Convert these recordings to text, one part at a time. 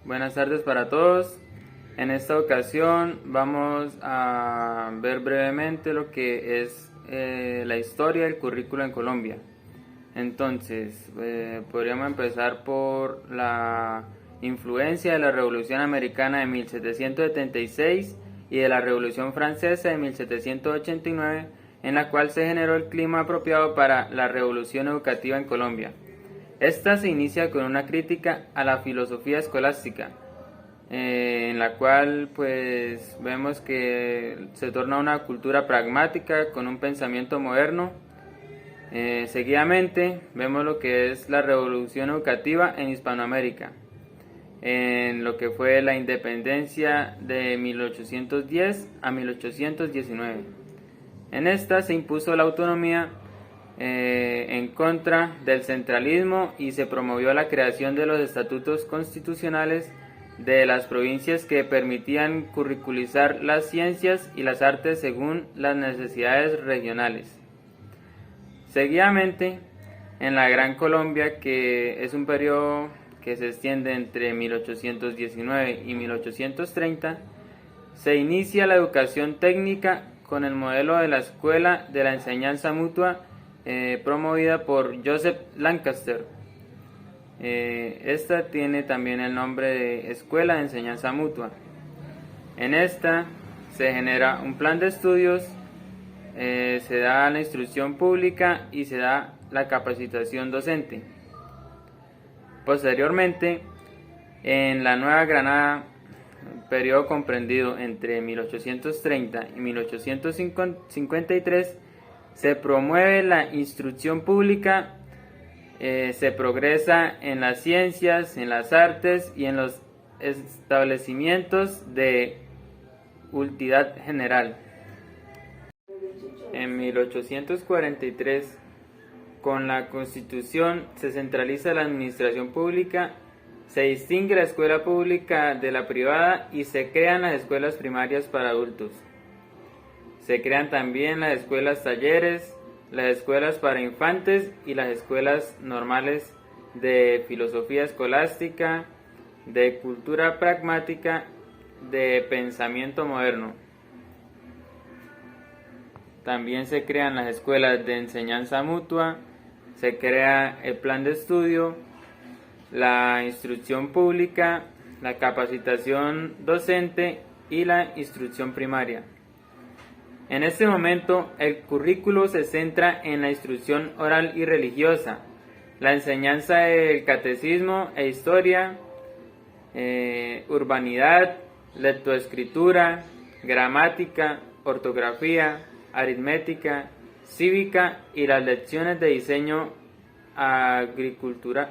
Buenas tardes para todos. En esta ocasión vamos a ver brevemente lo que es la historia del currículo en Colombia. Entonces, podríamos empezar por la influencia de la Revolución Americana de 1776 y de la Revolución Francesa de 1789, en la cual se generó el clima apropiado para la revolución educativa en Colombia. Esta se inicia con una crítica a la filosofía escolástica, en la cual pues vemos que se torna una cultura pragmática con un pensamiento moderno. Seguidamente vemos lo que es la revolución educativa en Hispanoamérica, en lo que fue la independencia de 1810 a 1819. En esta se impuso la autonomía en contra del centralismo y se promovió la creación de los estatutos constitucionales de las provincias que permitían curriculizar las ciencias y las artes según las necesidades regionales. Seguidamente, en la Gran Colombia, que es un periodo que se extiende entre 1819 y 1830, se inicia la educación técnica con el modelo de la Escuela de la Enseñanza Mutua promovida por Joseph Lancaster. Esta tiene también el nombre de Escuela de Enseñanza Mutua. En esta se genera un plan de estudios, se da la instrucción pública y se da la capacitación docente. Posteriormente, en la Nueva Granada, periodo comprendido entre 1830 y 1853, se promueve la instrucción pública, se progresa en las ciencias, en las artes y en los establecimientos de utilidad general. En 1843, con la Constitución, se centraliza la administración pública, se distingue la escuela pública de la privada y se crean las escuelas primarias para adultos. Se crean también las escuelas talleres, las escuelas para infantes y las escuelas normales de filosofía escolástica, de cultura pragmática, de pensamiento moderno. También se crean las escuelas de enseñanza mutua, se crea el plan de estudio, la instrucción pública, la capacitación docente y la instrucción primaria. En este momento, el currículo se centra en la instrucción oral y religiosa, la enseñanza del catecismo e historia, urbanidad, lectoescritura, gramática, ortografía, aritmética, cívica y las lecciones de diseño, agricultura,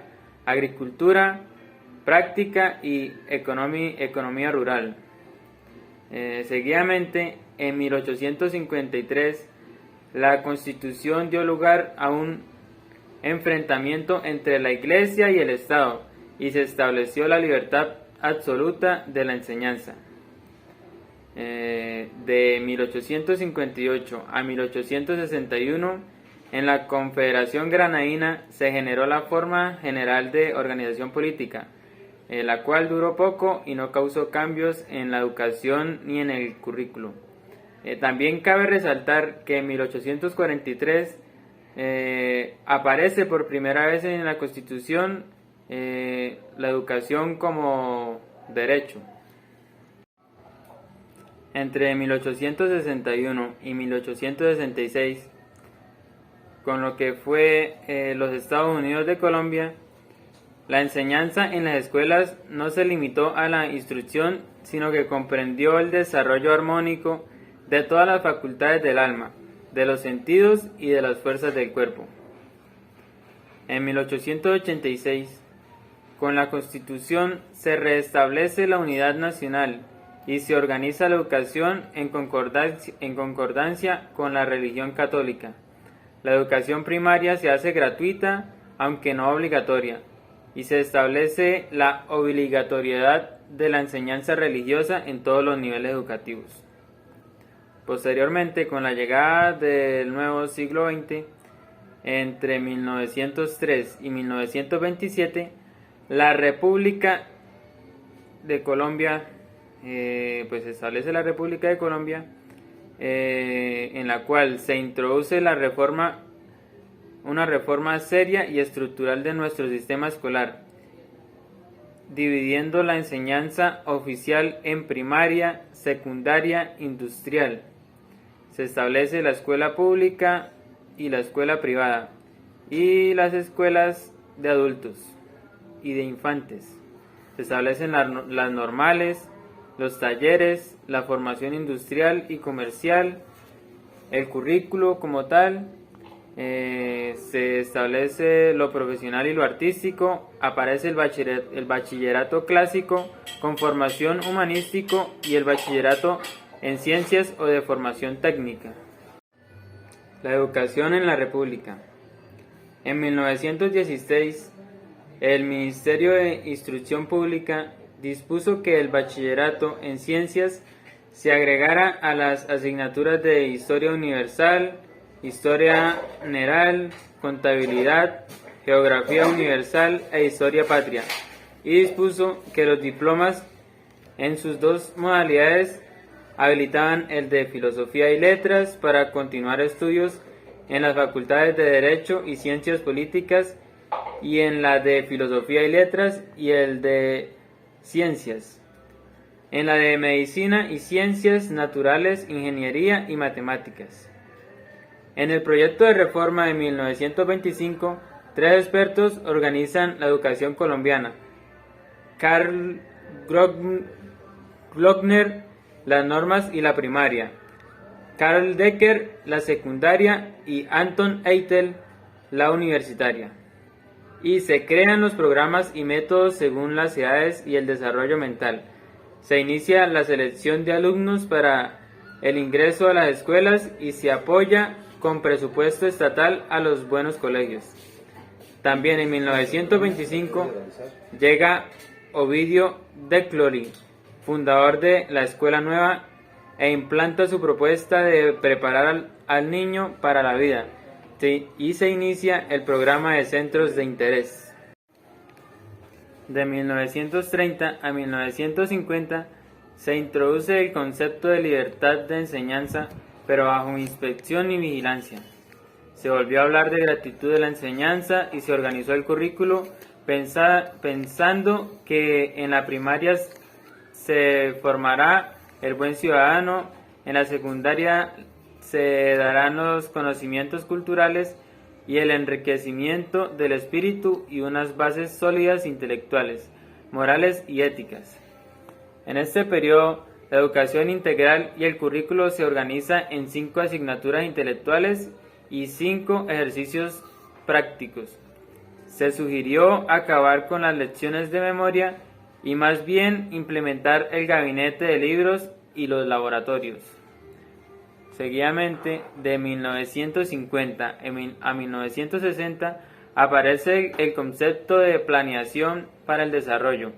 práctica y economía rural. Seguidamente, en 1853, la Constitución dio lugar a un enfrentamiento entre la Iglesia y el Estado y se estableció la libertad absoluta de la enseñanza. De 1858 a 1861, en la Confederación Granadina se generó la forma general de organización política, la cual duró poco y no causó cambios en la educación ni en el currículo. También cabe resaltar que en 1843 aparece por primera vez en la Constitución la educación como derecho. Entre 1861 y 1866, con lo que fue los Estados Unidos de Colombia, la enseñanza en las escuelas no se limitó a la instrucción, sino que comprendió el desarrollo armónico de todas las facultades del alma, de los sentidos y de las fuerzas del cuerpo. En 1886, con la Constitución se restablece la unidad nacional y se organiza la educación en concordancia con la religión católica. La educación primaria se hace gratuita, aunque no obligatoria, y se establece la obligatoriedad de la enseñanza religiosa en todos los niveles educativos. Posteriormente, con la llegada del nuevo siglo XX, entre 1903 y 1927, la República de Colombia, pues se establece la República de Colombia, en la cual se introduce una reforma seria y estructural de nuestro sistema escolar, dividiendo la enseñanza oficial en primaria, secundaria, industrial. Se establece la escuela pública y la escuela privada, y las escuelas de adultos y de infantes. Se establecen las normales, los talleres, la formación industrial y comercial, el currículo como tal, se establece lo profesional y lo artístico, aparece el bachillerato clásico con formación humanístico y el bachillerato en ciencias o de formación técnica. La educación en la República. En 1916, el Ministerio de Instrucción Pública dispuso que el bachillerato en ciencias se agregara a las asignaturas de Historia Universal, Historia General, Contabilidad, Geografía Universal e Historia Patria, y dispuso que los diplomas en sus dos modalidades habilitaban el de Filosofía y Letras para continuar estudios en las facultades de Derecho y Ciencias Políticas, y en la de Filosofía y Letras y el de Ciencias, en la de Medicina y Ciencias Naturales, Ingeniería y Matemáticas. En el proyecto de reforma de 1925, 3 expertos organizan la educación colombiana: Karl Glockner, las normas y la primaria; Karl Decker, la secundaria; y Anton Eitel, la universitaria. Y se crean los programas y métodos según las edades y el desarrollo mental. Se inicia la selección de alumnos para el ingreso a las escuelas y se apoya con presupuesto estatal a los buenos colegios. También en 1925 llega Ovidio Decroly, fundador de la Escuela Nueva, e implanta su propuesta de preparar al niño para la vida, y se inicia el programa de centros de interés. De 1930 a 1950 se introduce el concepto de libertad de enseñanza, pero bajo inspección y vigilancia. Se volvió a hablar de gratitud de la enseñanza y se organizó el currículo pensando que en la primaria se formará el buen ciudadano, en la secundaria se darán los conocimientos culturales y el enriquecimiento del espíritu y unas bases sólidas intelectuales, morales y éticas. En este periodo, la educación integral y el currículo se organiza en 5 asignaturas intelectuales y 5 ejercicios prácticos. Se sugirió acabar con las lecciones de memoria y más bien implementar el gabinete de libros y los laboratorios. Seguidamente, de 1950 a 1960, aparece el concepto de planeación para el desarrollo,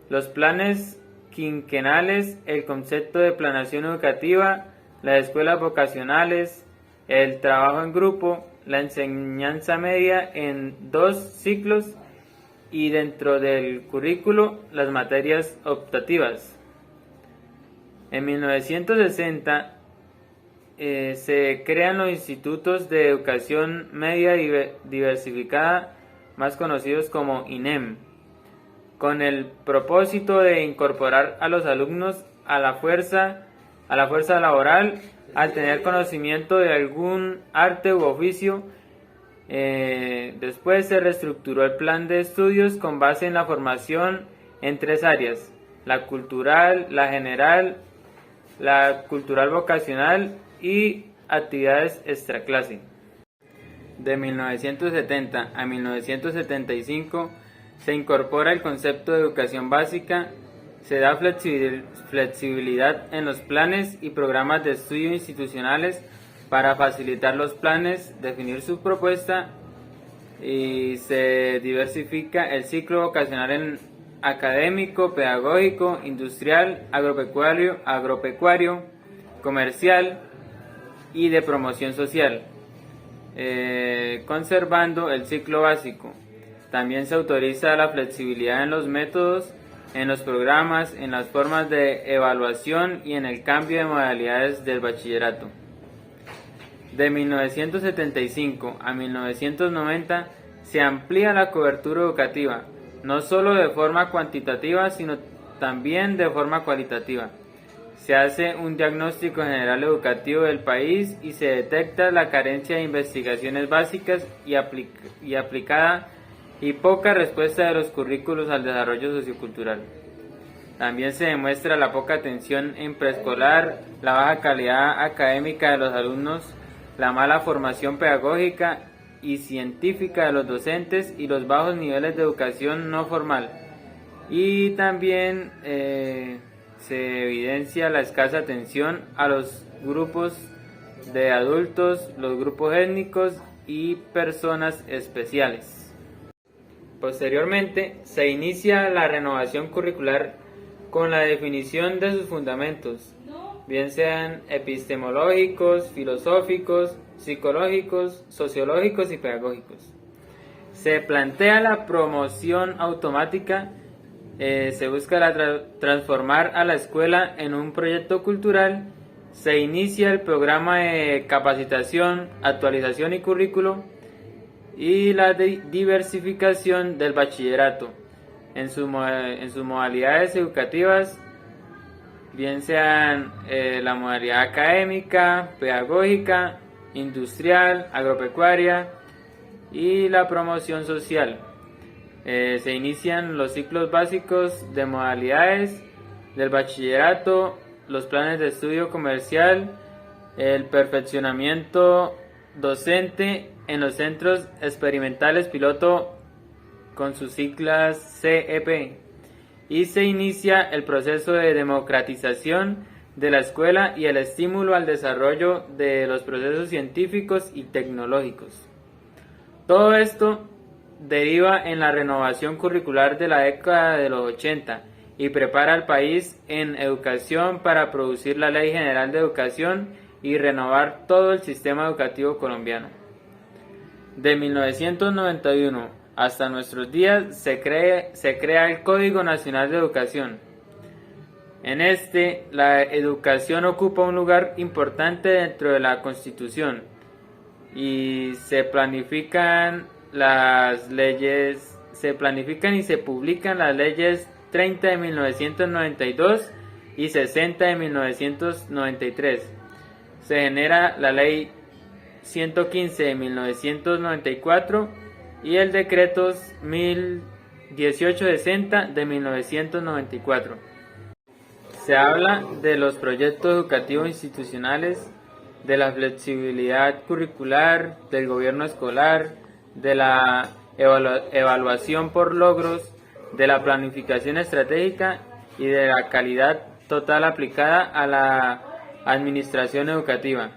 los planes quinquenales, el concepto de planeación educativa, las escuelas vocacionales, el trabajo en grupo, la enseñanza media en 2 ciclos y dentro del currículo las materias optativas. En 1960 se crean los institutos de educación media diversificada, más conocidos como INEM, con el propósito de incorporar a los alumnos a la fuerza laboral al tener conocimiento de algún arte u oficio. Después se reestructuró el plan de estudios con base en la formación en 3 áreas: la cultural, la general, la cultural vocacional y actividades extraclase. De 1970 a 1975 se incorpora el concepto de educación básica, se da flexibilidad en los planes y programas de estudio institucionales para facilitar los planes, definir su propuesta, y se diversifica el ciclo vocacional en académico, pedagógico, industrial, agropecuario, comercial y de promoción social, conservando el ciclo básico. También se autoriza la flexibilidad en los métodos en los programas, en las formas de evaluación y en el cambio de modalidades del bachillerato. De 1975 a 1990 se amplía la cobertura educativa, no solo de forma cuantitativa, sino también de forma cualitativa. Se hace un diagnóstico general educativo del país y se detecta la carencia de investigaciones básicas y aplicada y poca respuesta de los currículos al desarrollo sociocultural. También se demuestra la poca atención en preescolar, la baja calidad académica de los alumnos, la mala formación pedagógica y científica de los docentes y los bajos niveles de educación no formal. Y también se evidencia la escasa atención a los grupos de adultos, los grupos étnicos y personas especiales. Posteriormente, se inicia la renovación curricular con la definición de sus fundamentos, bien sean epistemológicos, filosóficos, psicológicos, sociológicos y pedagógicos. Se plantea la promoción automática, se busca transformar a la escuela en un proyecto cultural, se inicia el programa de capacitación, actualización y currículo, y la diversificación del bachillerato en sus modalidades educativas, bien sean la modalidad académica, pedagógica, industrial, agropecuaria y la promoción social. Se inician los ciclos básicos de modalidades del bachillerato, los planes de estudio comercial, el perfeccionamiento docente en los centros experimentales piloto con sus siglas CEP, y se inicia el proceso de democratización de la escuela y el estímulo al desarrollo de los procesos científicos y tecnológicos. Todo esto deriva en la renovación curricular de la década de los 80 y prepara al país en educación para producir la Ley General de Educación y renovar todo el sistema educativo colombiano. De 1991 hasta nuestros días se crea el Código Nacional de Educación. En este, la educación ocupa un lugar importante dentro de la Constitución y se planifican y se publican las leyes 30 de 1992 y 60 de 1993. Se genera la ley 115 de 1994 y el decreto 1860 de 1994. Se habla de los proyectos educativos institucionales, de la flexibilidad curricular, del gobierno escolar, de la evaluación por logros, de la planificación estratégica y de la calidad total aplicada a la administración educativa,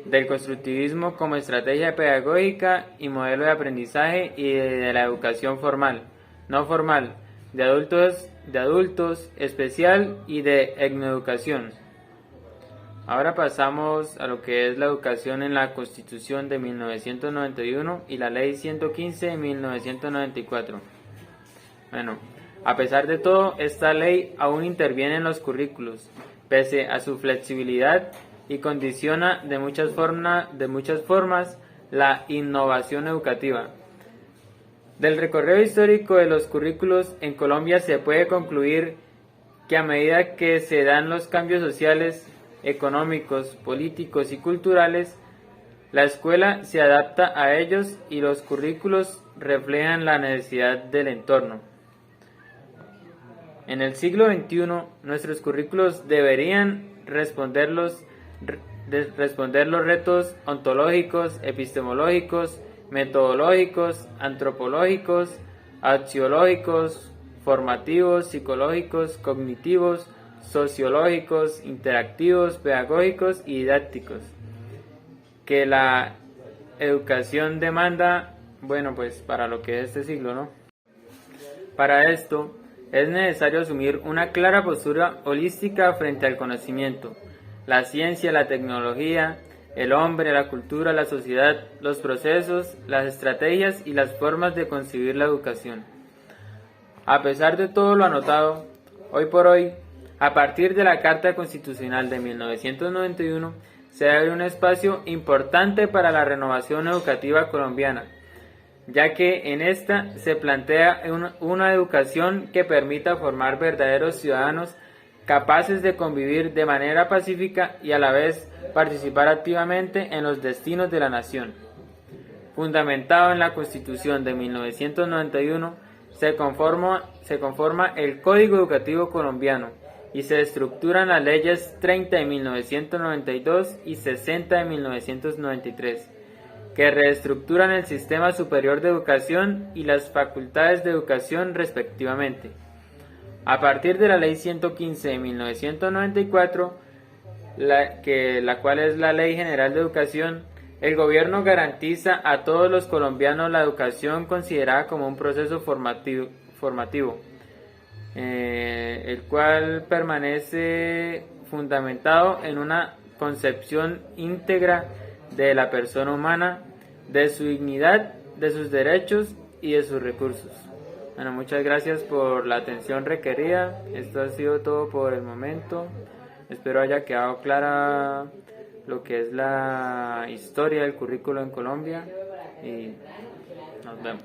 del constructivismo como estrategia pedagógica y modelo de aprendizaje y de la educación formal, no formal, de adultos especial y de etnoeducación. Ahora pasamos a lo que es la educación en la Constitución de 1991 y la Ley 115 de 1994. Bueno, a pesar de todo, esta ley aún interviene en los currículos, pese a su flexibilidad, y condiciona de muchas formas la innovación educativa. Del recorrido histórico de los currículos en Colombia se puede concluir que a medida que se dan los cambios sociales, económicos, políticos y culturales, la escuela se adapta a ellos y los currículos reflejan la necesidad del entorno. En el siglo XXI, nuestros currículos deberían responder los retos ontológicos, epistemológicos, metodológicos, antropológicos, axiológicos, formativos, psicológicos, cognitivos, sociológicos, interactivos, pedagógicos y didácticos, que la educación demanda, para lo que es este siglo, ¿no? Para esto, es necesario asumir una clara postura holística frente al conocimiento, la ciencia, la tecnología, el hombre, la cultura, la sociedad, los procesos, las estrategias y las formas de concebir la educación. A pesar de todo lo anotado, hoy por hoy, a partir de la Carta Constitucional de 1991, se abre un espacio importante para la renovación educativa colombiana, ya que en esta se plantea una educación que permita formar verdaderos ciudadanos capaces de convivir de manera pacífica y a la vez participar activamente en los destinos de la nación. Fundamentado en la Constitución de 1991, se conforma el Código Educativo Colombiano y se estructuran las leyes 30 de 1992 y 60 de 1993, que reestructuran el sistema superior de educación y las facultades de educación respectivamente. A partir de la Ley 115 de 1994, la cual es la Ley General de Educación, el gobierno garantiza a todos los colombianos la educación considerada como un proceso formativo, el cual permanece fundamentado en una concepción íntegra de la persona humana, de su dignidad, de sus derechos y de sus recursos. Bueno, muchas gracias por la atención requerida. Esto ha sido todo por el momento. Espero haya quedado clara lo que es la historia del currículo en Colombia y nos vemos.